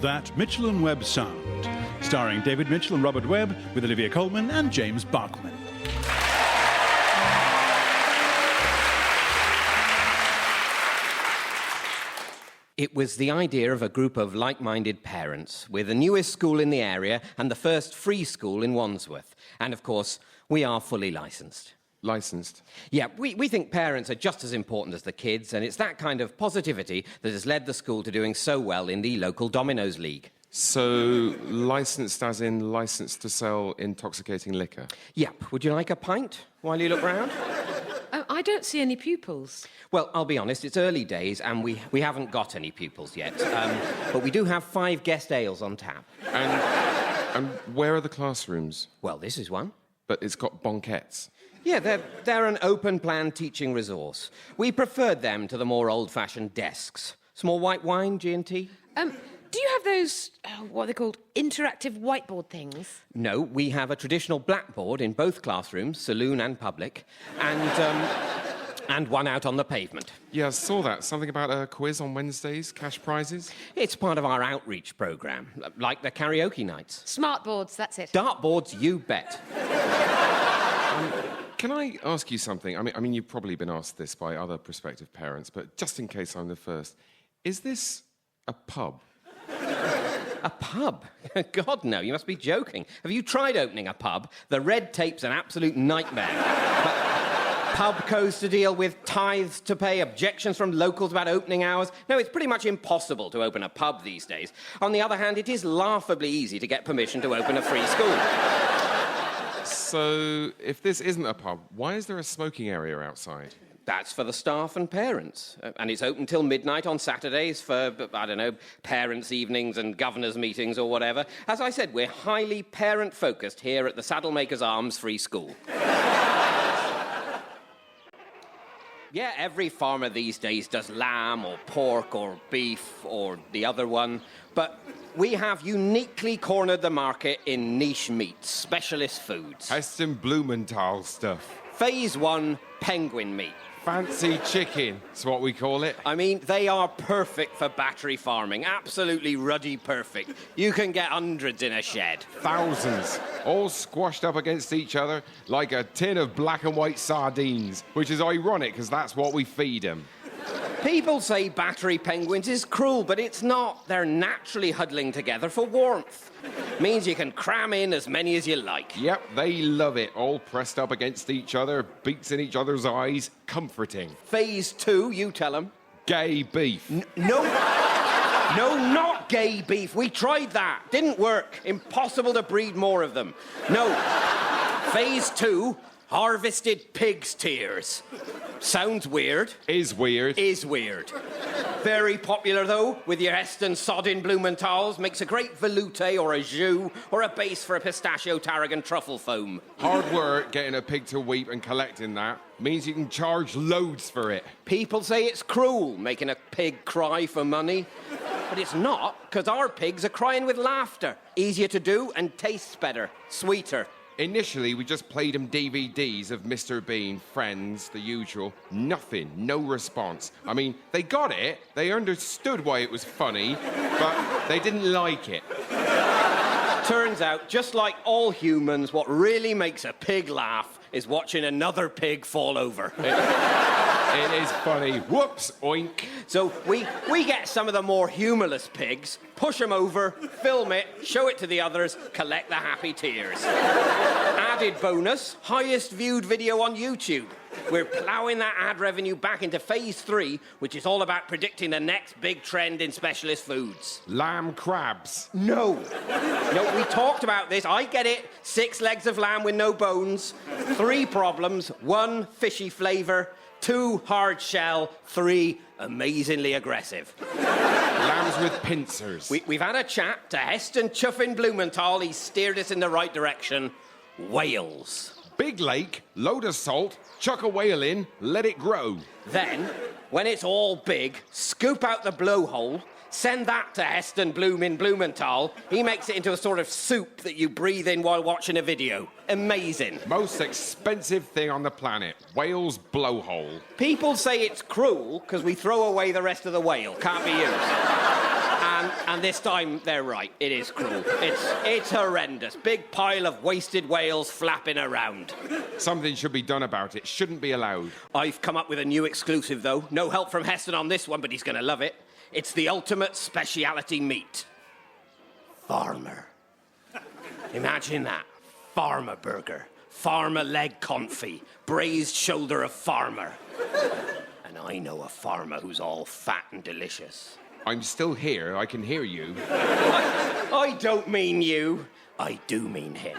That Mitchell and Webb Sound, starring David Mitchell and Robert Webb, with Olivia Colman and James Bachman. It was the idea of a group of like-minded parents with the newest school in the area and the first free school in Wandsworth. And, of course, we are fully licensed. Licensed? Yeah, we think parents are just as important as the kids, and it's that kind of positivity that has led the school to doing so well in the local Dominoes League. So, licensed as in licensed to sell intoxicating liquor? Yep. Would you like a pint while you look round? I don't see any pupils. Well, I'll be honest, it's early days and we haven't got any pupils yet. But we do have 5 guest ales on tap. And where are the classrooms? Well, this is one. But it's got banquettes. Yeah, they're an open-plan teaching resource. We preferred them to the more old-fashioned desks. Small white wine, G&T? Do you have those, what are they called, interactive whiteboard things? No, we have a traditional blackboard in both classrooms, saloon and public, and one out on the pavement. Yeah, I saw that. Something about a quiz on Wednesdays, cash prizes? It's part of our outreach programme, like the karaoke nights. Smartboards, that's it. Dartboards, you bet. Can I ask you something? I mean, you've probably been asked this by other prospective parents, but just in case I'm the first, is this a pub? A pub? God, no, you must be joking. Have you tried opening a pub? The red tape's an absolute nightmare. But pub codes to deal with, tithes to pay, objections from locals about opening hours. No, it's pretty much impossible to open a pub these days. On the other hand, it is laughably easy to get permission to open a free school. So, if this isn't a pub, why is there a smoking area outside? That's for the staff and parents. And it's open till midnight on Saturdays for, I don't know, parents' evenings and governors' meetings or whatever. As I said, we're highly parent-focused here at the Saddlemakers Arms Free School. Yeah, every farmer these days does lamb or pork or beef or the other one. But we have uniquely cornered the market in niche meats, specialist foods. Heston Blumenthal stuff. Phase 1, penguin meat. Fancy chicken, that's what we call it. I mean, they are perfect for battery farming. Absolutely ruddy perfect. You can get hundreds in a shed. Thousands, all squashed up against each other like a tin of black and white sardines, which is ironic because that's what we feed them. People say battery penguins is cruel, but it's not. They're naturally huddling together for warmth. Means you can cram in as many as you like. Yep, they love it. All pressed up against each other, beaks in each other's eyes. Comforting. Phase 2, you tell them. Gay beef. No, not gay beef. We tried that. Didn't work. Impossible to breed more of them. No. Phase 2, harvested pig's tears. Sounds weird. Is weird. Is weird. Very popular, though, with your Heston Soddin Blumenthals. Makes a great velouté or a jus or a base for a pistachio tarragon truffle foam. Hard work getting a pig to weep and collecting that means you can charge loads for it. People say it's cruel, making a pig cry for money. But it's not, because our pigs are crying with laughter. Easier to do and tastes better, sweeter. Initially, we just played them DVDs of Mr. Bean, Friends, the usual. Nothing, no response. I mean, they got it, they understood why it was funny, but they didn't like it. Turns out, just like all humans, what really makes a pig laugh is watching another pig fall over. It is funny. Whoops, oink. So we get some of the more humorless pigs, push them over, film it, show it to the others, collect the happy tears. Added bonus, highest viewed video on YouTube. We're ploughing that ad revenue back into phase 3, which is all about predicting the next big trend in specialist foods. Lamb crabs. No, we talked about this. I get it. 6 legs of lamb with no bones. 3 problems. 1, fishy flavour. 2, hard shell. 3, amazingly aggressive. Lambs with pincers. We've had a chat to Heston Chuffin Blumenthal. He's steered us in the right direction. Wales. Big lake, load of salt, chuck a whale in, let it grow. Then, when it's all big, scoop out the blowhole, send that to Heston Bloom in Blumenthal. He makes it into a sort of soup that you breathe in while watching a video. Amazing. Most expensive thing on the planet, whale's blowhole. People say it's cruel because we throw away the rest of the whale. Can't be used. And this time, they're right. It is cruel. It's horrendous. Big pile of wasted whales flapping around. Something should be done about it. Shouldn't be allowed. I've come up with a new exclusive, though. No help from Heston on this one, but he's going to love it. It's the ultimate speciality meat. Farmer. Imagine that. Farmer burger. Farmer leg confit. Braised shoulder of farmer. And I know a farmer who's all fat and delicious. I'm still here. I can hear you. I don't mean you. I do mean him.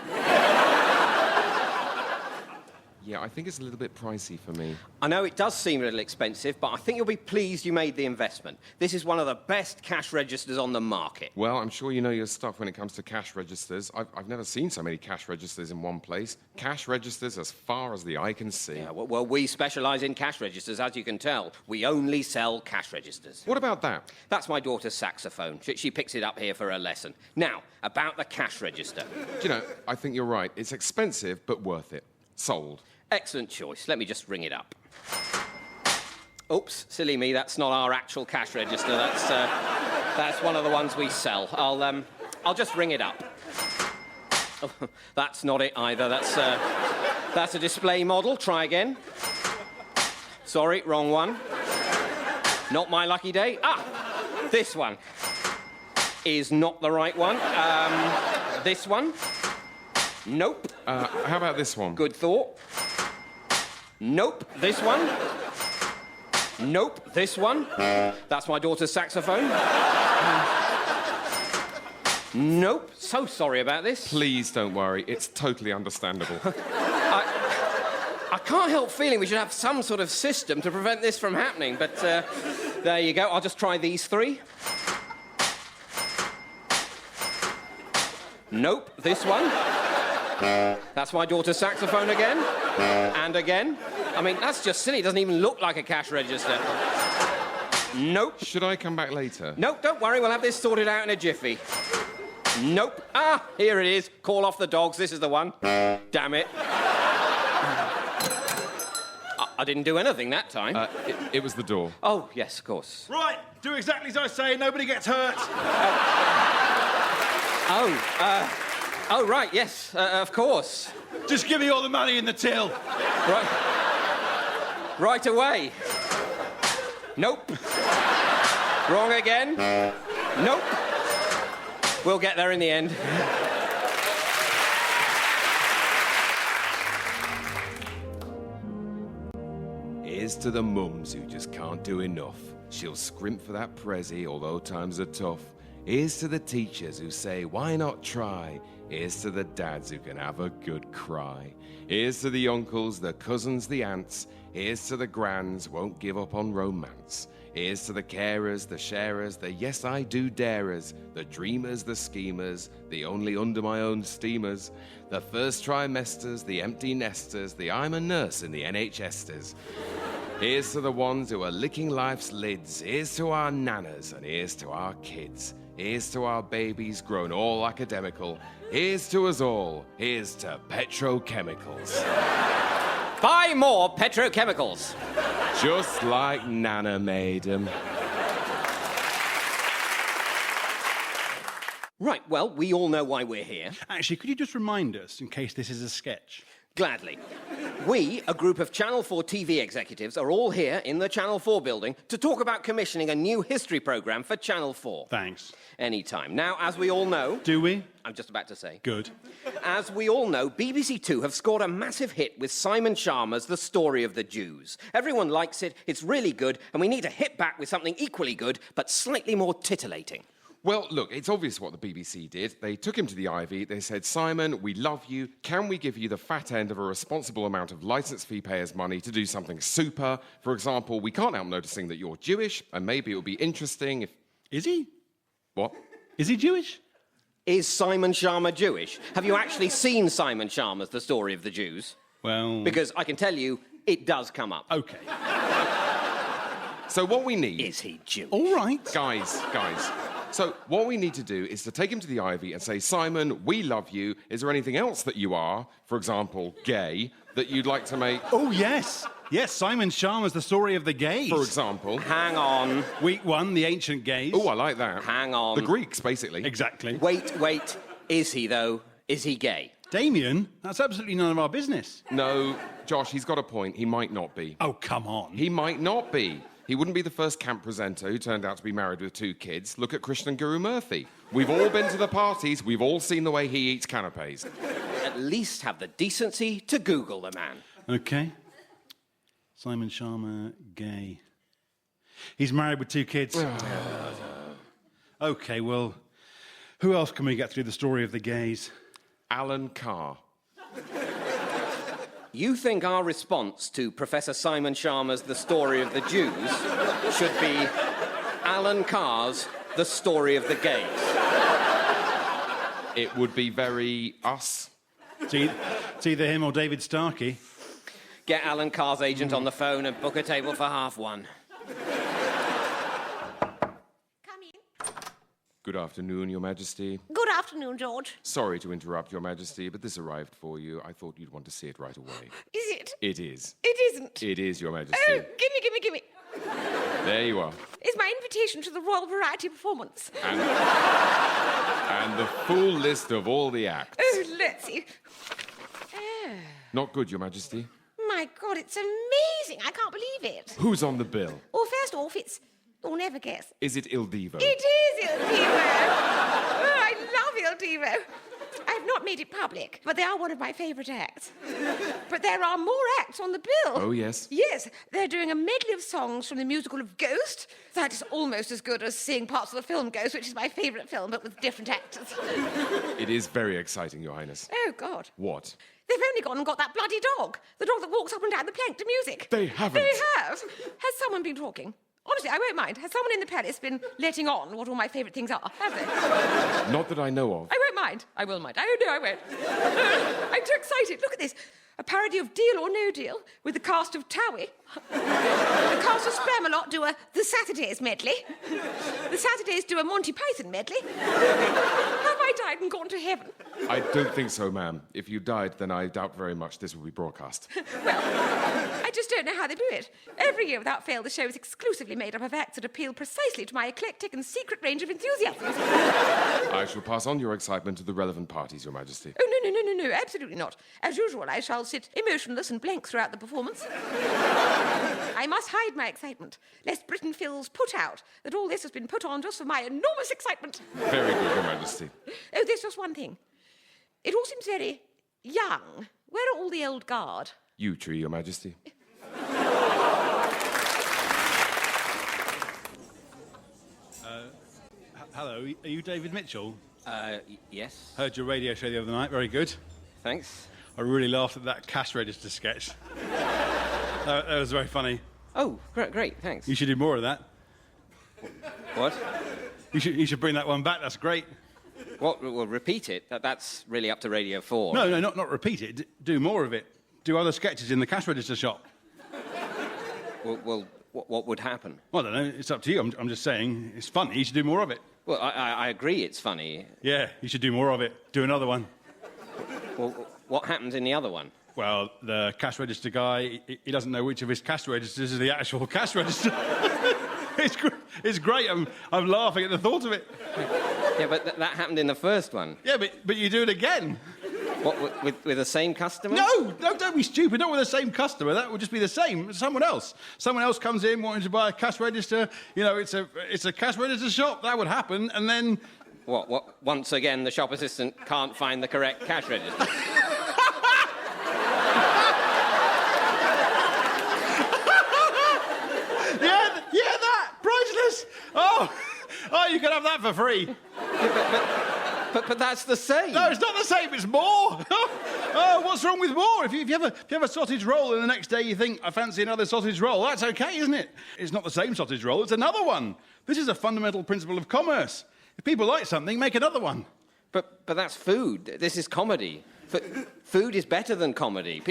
Yeah, I think it's a little bit pricey for me. I know it does seem a little expensive, but I think you'll be pleased you made the investment. This is one of the best cash registers on the market. Well, I'm sure you know your stuff when it comes to cash registers. I've never seen so many cash registers in one place. Cash registers as far as the eye can see. Yeah, well, we specialise in cash registers, as you can tell. We only sell cash registers. What about that? That's my daughter's saxophone. She picks it up here for her lesson. Now, about the cash register. Do you know, I think you're right. It's expensive, but worth it. Sold. Excellent choice. Let me just ring it up. Oops, silly me. That's not our actual cash register. That's one of the ones we sell. I'll just ring it up. Oh, that's not it either. That's a display model. Try again. Sorry, wrong one. Not my lucky day. Ah, this one is not the right one. This one. Nope. How about this one? Good thought. Nope. This one. Nope. This one. That's my daughter's saxophone. Nope. So sorry about this. Please don't worry. It's totally understandable. I can't help feeling we should have some sort of system to prevent this from happening, but there you go. I'll just try these three. Nope. This one. That's my daughter's saxophone again. And again. I mean, that's just silly. It doesn't even look like a cash register. Nope. Should I come back later? Nope, don't worry. We'll have this sorted out in a jiffy. Nope. Ah, here it is. Call off the dogs. This is the one. Damn it. I didn't do anything that time. It was the door. Oh, yes, of course. Right, do exactly as I say, nobody gets hurt. Oh, right, yes, of course. Just give me all the money in the till. Right away. Nope. Wrong again. Nope. We'll get there in the end. Here's to the mums who just can't do enough. She'll scrimp for that prezi, although times are tough. Here's to the teachers who say, why not try? Here's to the dads who can have a good cry. Here's to the uncles, the cousins, the aunts. Here's to the grands, won't give up on romance. Here's to the carers, the sharers, the yes I do darers, the dreamers, the schemers, the only under my own steamers, the first trimesters, the empty nesters, the I'm a nurse in the NHSters. Here's to the ones who are licking life's lids. Here's to our nanas and here's to our kids. Here's to our babies grown all academical. Here's to us all. Here's to petrochemicals. Buy more petrochemicals. Just like Nana made 'em. Right, well, we all know why we're here. Actually, could you just remind us, in case this is a sketch? Gladly. We, a group of Channel 4 TV executives, are all here in the Channel 4 building to talk about commissioning a new history programme for Channel 4. Thanks. Anytime. Now, as we all know... Do we? I'm just about to say. Good. As we all know, BBC Two have scored a massive hit with Simon Sharma's The Story of the Jews. Everyone likes it, it's really good, and we need to hit back with something equally good, but slightly more titillating. Well, look, it's obvious what the BBC did. They took him to the Ivy. They said, Simon, we love you. Can we give you the fat end of a responsible amount of licence fee payers' money to do something super? For example, we can't help noticing that you're Jewish, and maybe it would be interesting if... Is he? What? Is he Jewish? Is Simon Sharma Jewish? Have you actually seen Simon Sharma's The Story of the Jews? Well... Because I can tell you, it does come up. OK. So what we need... Is he Jewish? All right. Guys. So what we need to do is to take him to the Ivy and say, Simon, we love you. Is there anything else that you are, for example, gay, that you'd like to make... Oh, yes. Yes, Simon Sharma's The Story of the Gays. For example. Hang on. Week 1, The Ancient Gays. Oh, I like that. Hang on. The Greeks, basically. Exactly. Wait. Is he, though? Is he gay? Damien, that's absolutely none of our business. No, Josh, he's got a point. He might not be. Oh, come on. He might not be. He wouldn't be the first camp presenter who turned out to be married with 2 kids. Look at Krishnan Guru Murthy. We've all been to the parties. We've all seen the way he eats canapes. At least have the decency to Google the man. OK. Simon Sharma, gay. He's married with 2 kids. OK, well, who else can we get through The Story of the Gays? Alan Carr. You think our response to Professor Simon Sharma's The Story of the Jews should be Alan Carr's The Story of the Gays? It would be very us. It's either him or David Starkey. Get Alan Carr's agent on the phone and book a table for 1:30. Come in. Good afternoon, Your Majesty. Good afternoon, George. Sorry to interrupt, Your Majesty, but this arrived for you. I thought you'd want to see it right away. Is it? It is. It isn't. It is, Your Majesty. Oh, gimme. There you are. It's my invitation to the Royal Variety Performance. And the full list of all the acts. Oh, let's see. Oh, Not good, Your Majesty. my God, it's amazing. I can't believe it. Who's on the bill? Well, first off, it's... You'll never guess. Is it Il Divo? It is Il Divo. Oh, I love Il Divo. I've not made it public, but they are one of my favourite acts. But there are more acts on the bill. Oh, yes? Yes, they're doing a medley of songs from the musical of Ghost. That is almost as good as seeing parts of the film Ghost, which is my favourite film, but with different actors. It is very exciting, Your Highness. Oh, God. What? They've only gone and got that bloody dog. The dog that walks up and down the plank to music. They haven't. They have. Has someone been talking? Honestly, I won't mind. Has someone in the palace been letting on what all my favourite things are? Have they? Not that I know of. I won't mind. I will mind. Oh, no, I won't. I'm too excited. Look at this. A parody of Deal or No Deal with the cast of Towie. The cast of Spamalot do a The Saturdays medley. The Saturdays do a Monty Python medley. Have I died and gone to heaven? I don't think so, ma'am. If you died, then I doubt very much this will be broadcast. Well, I just don't know how they do it. Every year, without fail, the show is exclusively made up of acts that appeal precisely to my eclectic and secret range of enthusiasms. I shall pass on your excitement to the relevant parties, Your Majesty. Oh, no, absolutely not. As usual, I shall sit emotionless and blank throughout the performance. I must hide my excitement, lest Britain feels put out that all this has been put on just for my enormous excitement. Very good, Your Majesty. Oh, there's just one thing. It all seems very young. Where are all the old guard? Yew Tree, Your Majesty. Hello, are you David Mitchell? Yes. Heard your radio show the other night, very good. Thanks. I really laughed at that cash register sketch. That was very funny. Oh, great, thanks. You should do more of that. What? You should bring that one back, that's great. What? Well, repeat it. That's really up to Radio 4. No, not repeat it. Do more of it. Do other sketches in the cash register shop. Well, what would happen? Well, I don't know, it's up to you. I'm just saying, it's funny, you should do more of it. Well, I agree it's funny. Yeah, you should do more of it. Do another one. Well, what happens in the other one? Well, the cash register guy, he doesn't know which of his cash registers is the actual cash register. It's great. I'm laughing at the thought of it. Yeah, but that happened in the first one. Yeah, but you do it again. What, with the same customer? No, don't be stupid. Not with the same customer. That would just be the same. Someone else. Someone else comes in wanting to buy a cash register. You know, it's a cash register shop. That would happen, and then... What? Once again, the shop assistant can't find the correct cash register. Yeah, that! Priceless! Oh, you can have that for free. But that's the same. No, it's not the same, it's more. Oh, what's wrong with more? If you have a sausage roll and the next day you think, I fancy another sausage roll, that's okay, isn't it? It's not the same sausage roll, it's another one. This is a fundamental principle of commerce. If people like something, make another one. But that's food. This is comedy. Food is better than comedy.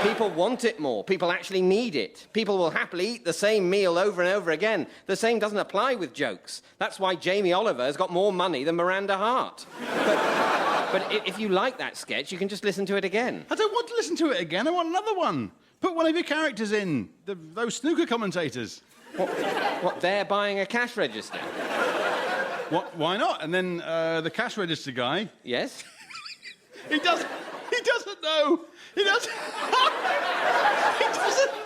People want it more. People actually need it. People will happily eat the same meal over and over again. The same doesn't apply with jokes. That's why Jamie Oliver has got more money than Miranda Hart. But if you like that sketch, you can just listen to it again. I don't want to listen to it again, I want another one. Put one of your characters in. Those snooker commentators. What, they're buying a cash register? What? Why not? And then the cash register guy. Yes? He doesn't know. He doesn't.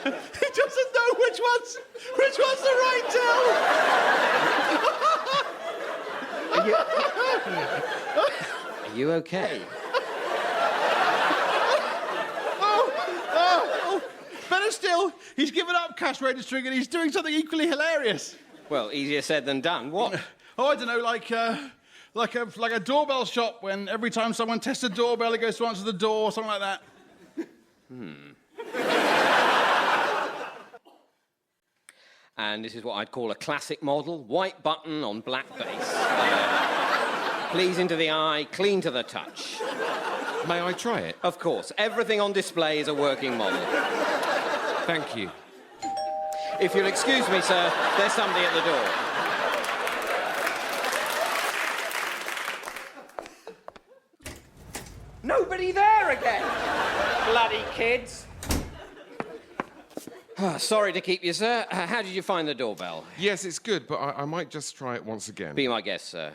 He doesn't know which one's the right tell. Are you okay? Oh, better still, he's given up cash registering and he's doing something equally hilarious. Well, easier said than done. What? Oh, I don't know, like a doorbell shop when every time someone tests a doorbell, it goes to answer the door, something like that. And this is what I'd call a classic model. White button on black base. Pleasing to the eye, clean to the touch. May I try it? Of course, everything on display is a working model. Thank you. If you'll excuse me, sir, there's somebody at the door. Nobody there again! Bloody kids. Sorry to keep you, sir. How did you find the doorbell? Yes, it's good, but I might just try it once again. Be my guest, sir.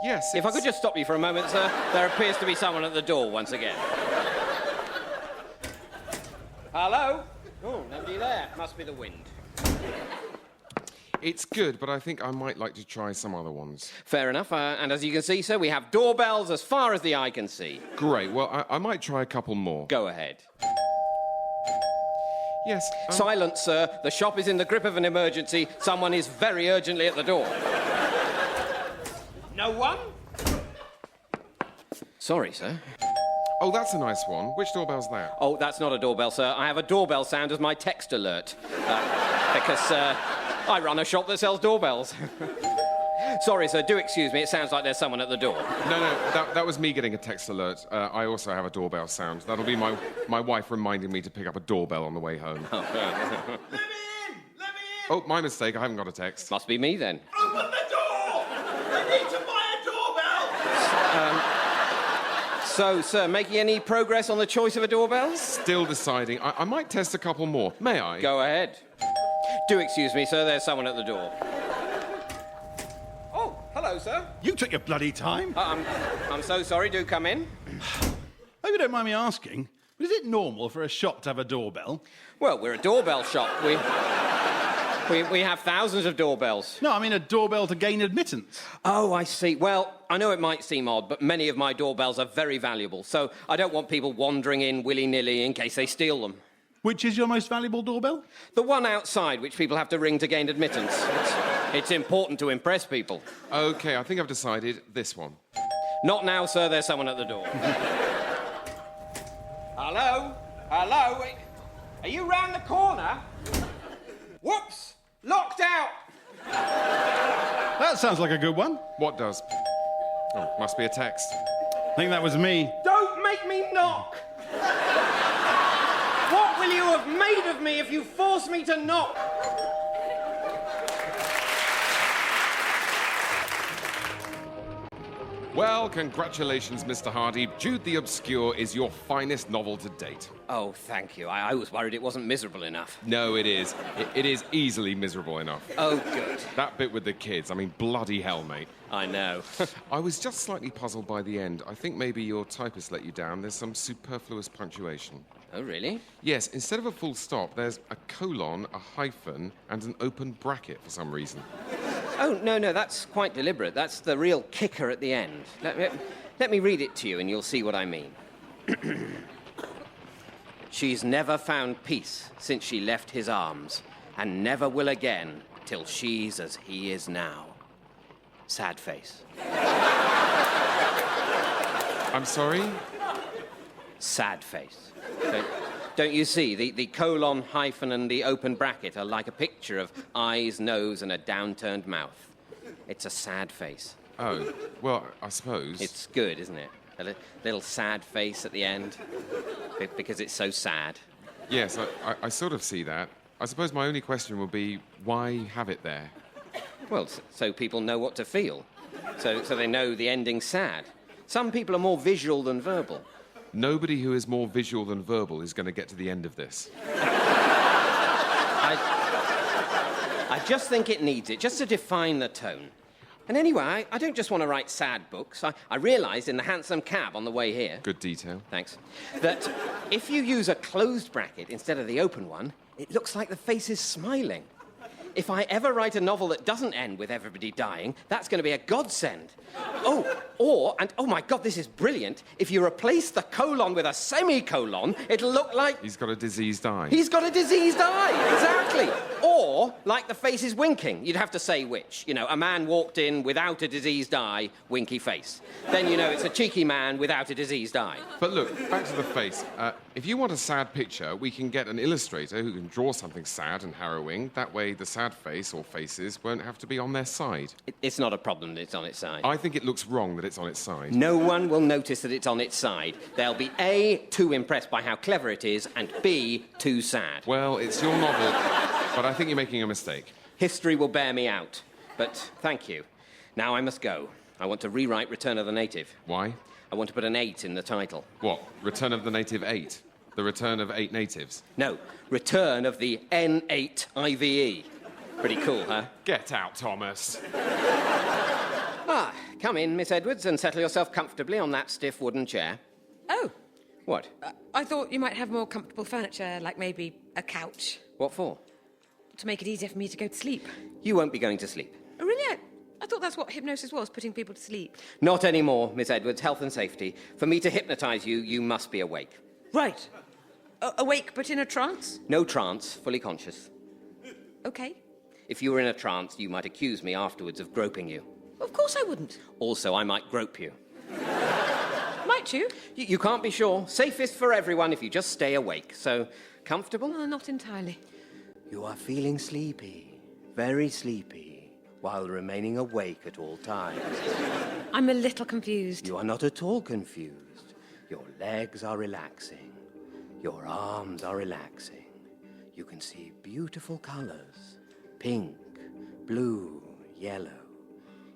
Yes, If I could just stop you for a moment, sir. There appears to be someone at the door once again. Hello? Oh, nobody there. Must be the wind. It's good, but I think I might like to try some other ones. Fair enough. And as you can see, sir, we have doorbells as far as the eye can see. Great. Well, I might try a couple more. Go ahead. Yes. Silence, sir. The shop is in the grip of an emergency. Someone is very urgently at the door. No one? Sorry, sir. Oh, that's a nice one. Which doorbell's that? Oh, that's not a doorbell, sir. I have a doorbell sound as my text alert. Because I run a shop that sells doorbells. Sorry, sir. Do excuse me. It sounds like there's someone at the door. No, that was me getting a text alert. I also have a doorbell sound. That'll be my wife reminding me to pick up a doorbell on the way home. Let me in! Oh, my mistake. I haven't got a text. Must be me, then. Open the door! I need to buy a doorbell! So, sir, making any progress on the choice of a doorbell? Still deciding. I might test a couple more. May I? Go ahead. Do excuse me, sir. There's someone at the door. Oh, hello, sir. You took your bloody time. I'm so sorry. Do come in. Hope you don't mind me asking, but is it normal for a shop to have a doorbell? Well, we're a doorbell shop. We have thousands of doorbells. No, I mean a doorbell to gain admittance. Oh, I see. Well, I know it might seem odd, but many of my doorbells are very valuable, so I don't want people wandering in willy-nilly in case they steal them. Which is your most valuable doorbell? The one outside, which people have to ring to gain admittance. It's important to impress people. Okay, I think I've decided this one. Not now, sir. There's someone at the door. Hello? Hello? Are you round the corner? Whoops! Locked out! That sounds like a good one. What does? Oh, must be a text. I think that was me. Don't make me knock! What will you have made of me if you force me to knock? Well, congratulations, Mr. Hardy. Jude the Obscure is your finest novel to date. Oh, thank you. I was worried it wasn't miserable enough. No, it is. It is easily miserable enough. Oh, good. That bit with the kids, I mean, bloody hell, mate. I know. I was just slightly puzzled by the end. I think maybe your typist let you down. There's some superfluous punctuation. Oh, really? Yes, instead of a full stop, there's a colon, a hyphen, and an open bracket for some reason. Oh, no, that's quite deliberate. That's the real kicker at the end. Let me read it to you and you'll see what I mean. She's never found peace since she left his arms, and never will again till she's as he is now. Sad face. I'm sorry? Sad face. Don't you see? The colon, hyphen, and the open bracket are like a picture of eyes, nose, and a downturned mouth. It's a sad face. Oh, well, I suppose. It's good, isn't it? A little sad face at the end. Because it's so sad. Yes, I sort of see that. I suppose my only question would be, why have it there? Well, so people know what to feel. So they know the ending's sad. Some people are more visual than verbal. Nobody who is more visual than verbal is going to get to the end of this. I just think it needs it, just to define the tone. And anyway, I don't just want to write sad books. I realised in the hansom cab on the way here... Good detail. Thanks. That if you use a closed bracket instead of the open one, it looks like the face is smiling. If I ever write a novel that doesn't end with everybody dying, that's going to be a godsend. Oh my God, this is brilliant. If you replace the colon with a semicolon, it'll look like... He's got a diseased eye. He's got a diseased eye, exactly. Or, like the face is winking. You'd have to say which. You know, a man walked in without a diseased eye, winky face. Then you know it's a cheeky man without a diseased eye. But look, back to the face. If you want a sad picture, we can get an illustrator who can draw something sad and harrowing. That way the sad face or faces won't have to be on their side. It's not a problem that it's on its side. I think it looks wrong that it's on its side. No one will notice that it's on its side. They'll be A, too impressed by how clever it is, and B, too sad. Well, it's your novel, but I think you're making a mistake. History will bear me out. But thank you. Now I must go. I want to rewrite Return of the Native. Why? I want to put an 8 in the title. What? Return of the Native 8? The return of 8 natives? No, Return of the N8IVE. Pretty cool, huh? Get out, Thomas. Ah, come in, Miss Edwards, and settle yourself comfortably on that stiff wooden chair. Oh, What? I thought you might have more comfortable furniture, like maybe a couch, What for? to make it easier for me to go to sleep. You won't be going to sleep. Oh, really? I thought that's what hypnosis was, putting people to sleep. Not anymore, Miss Edwards. Health and safety. For me to hypnotise you, you must be awake. Right. Awake but in a trance? No trance, fully conscious. Okay. If you were in a trance, you might accuse me afterwards of groping you. Of course I wouldn't. Also, I might grope you. Might you? You can't be sure. Safest for everyone if you just stay awake. So, comfortable? Not entirely. You are feeling sleepy, very sleepy, while remaining awake at all times. I'm a little confused. You are not at all confused. Your legs are relaxing. Your arms are relaxing. You can see beautiful colours. Pink, blue, yellow.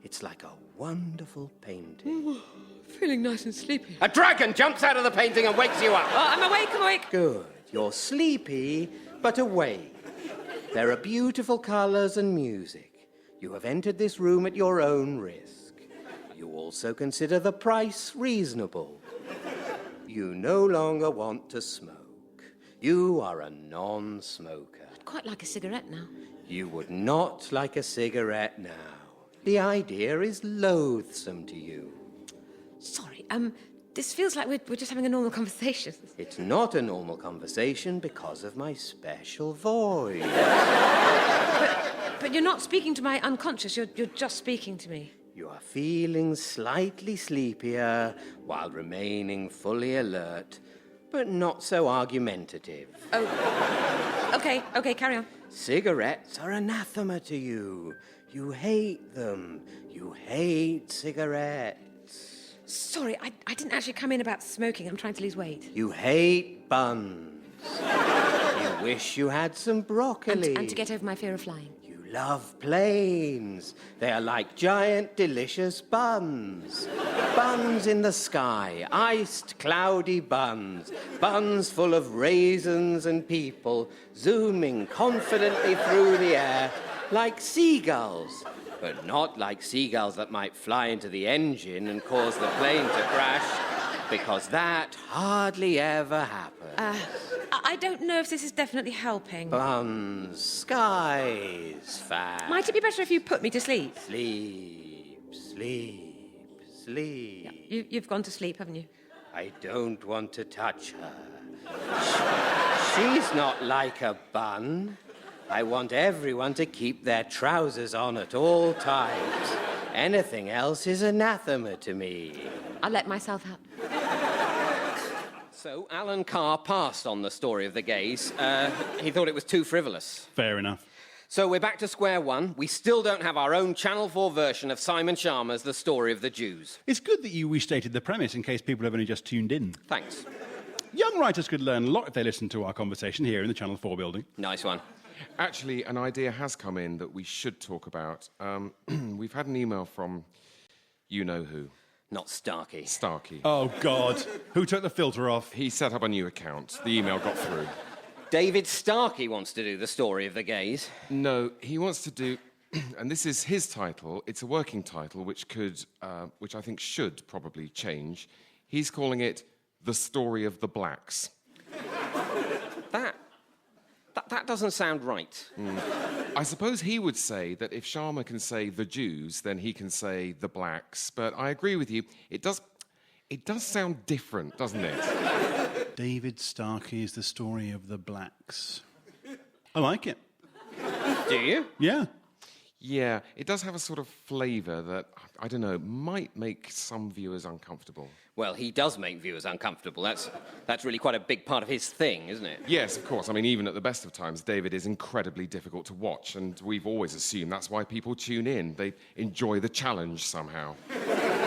It's like a wonderful painting. Feeling nice and sleepy. A dragon jumps out of the painting and wakes you up. Oh, I'm awake. Good. You're sleepy, but awake. There are beautiful colours and music. You have entered this room at your own risk. You also consider the price reasonable. You no longer want to smoke. You are a non-smoker. I'd quite like a cigarette now. You would not like a cigarette now. The idea is loathsome to you. Sorry, this feels like we're just having a normal conversation. It's not a normal conversation because of my special voice. But you're not speaking to my unconscious, you're just speaking to me. You are feeling slightly sleepier while remaining fully alert, but not so argumentative. Oh, okay, carry on. Cigarettes are anathema to you. You hate them. You hate cigarettes. Sorry, I didn't actually come in about smoking. I'm trying to lose weight. You hate buns. You wish you had some broccoli. And to get over my fear of flying. You love planes. They are like giant, delicious buns. Buns in the sky, iced, cloudy buns. Buns full of raisins and people zooming confidently through the air like seagulls. But not like seagulls that might fly into the engine and cause the plane to crash, because that hardly ever happens. I don't know if this is definitely helping. Buns, skies, fast. Might it be better if you put me to sleep? Sleep, sleep, sleep. You've gone to sleep, haven't you? I don't want to touch her. She's not like a bun. I want everyone to keep their trousers on at all times. Anything else is anathema to me. I'll let myself out. So Alan Carr passed on the story of the gays. He thought it was too frivolous. Fair enough. So we're back to square one. We still don't have our own Channel 4 version of Simon Sharma's The Story of the Jews. It's good that you restated the premise in case people have only just tuned in. Thanks. Young writers could learn a lot if they listened to our conversation here in the Channel 4 building. Nice one. Actually, an idea has come in that we should talk about. We've had an email from you-know-who. Not Starkey. Starkey. Oh, God. Who took the filter off? He set up a new account. The email got through. David Starkey wants to do the story of the gays. No, he wants to do, and this is his title. It's a working title, which I think should probably change. He's calling it The Story of the Blacks. That doesn't sound right. I suppose he would say that if Sharma can say the Jews, then he can say the blacks. But I agree with you. It does sound different, doesn't it? David Starkey is the story of the blacks. I like it. Do you? Yeah. Yeah, it does have a sort of flavour that, I don't know, might make some viewers uncomfortable. Well, he does make viewers uncomfortable. That's really quite a big part of his thing, isn't it? Yes, of course. I mean, even at the best of times, David is incredibly difficult to watch, and we've always assumed that's why people tune in. They enjoy the challenge somehow.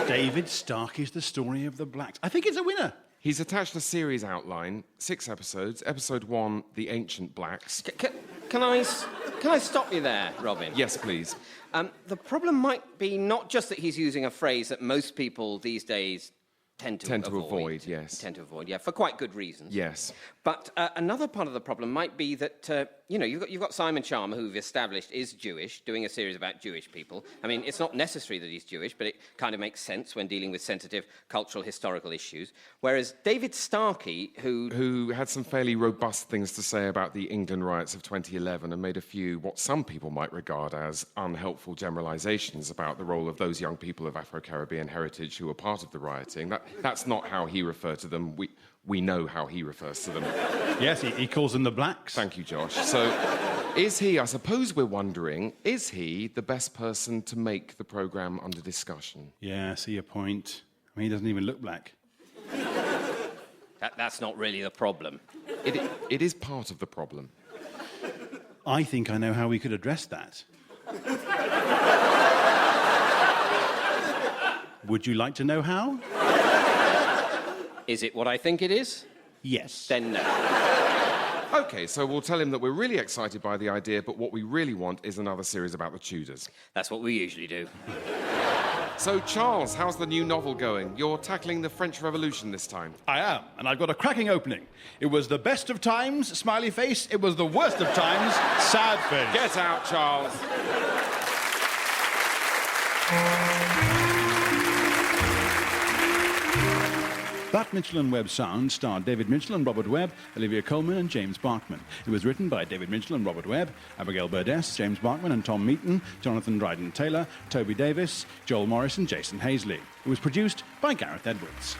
David Starkey's the story of the blacks. I think it's a winner. He's attached a series outline, 6 episodes. Episode 1, The Ancient Blacks. Can I stop you there, Robin? Yes, please. The problem might be not just that he's using a phrase that most people these days tend to avoid. Yes. Tend to avoid, yeah, for quite good reasons. Yes. But another part of the problem might be that, you've got Simon Sharma, who we've established is Jewish, doing a series about Jewish people. I mean, it's not necessary that he's Jewish, but it kind of makes sense when dealing with sensitive cultural, historical issues. Whereas David Starkey, who had some fairly robust things to say about the England riots of 2011 and made a few, what some people might regard as unhelpful generalisations about the role of those young people of Afro-Caribbean heritage who were part of the rioting. That's not how he referred to them. We know how he refers to them. Yes, he calls them the blacks. Thank you, Josh. So, I suppose we're wondering, is he the best person to make the programme under discussion? Yeah, I see your point. I mean, he doesn't even look black. that's not really the problem. It is part of the problem. I think I know how we could address that. Would you like to know how? Is it what I think it is? Yes. Then no. OK, so we'll tell him that we're really excited by the idea, but what we really want is another series about the Tudors. That's what we usually do. So, Charles, how's the new novel going? You're tackling the French Revolution this time. I am, and I've got a cracking opening. It was the best of times, smiley face. It was the worst of times, sad face. Get out, Charles. That Mitchell and Webb sound starred David Mitchell and Robert Webb, Olivia Colman and James Barkman. It was written by David Mitchell and Robert Webb, Abigail Burdess, James Barkman and Tom Meaton, Jonathan Dryden-Taylor, Toby Davis, Joel Morris and Jason Hazley. It was produced by Gareth Edwards.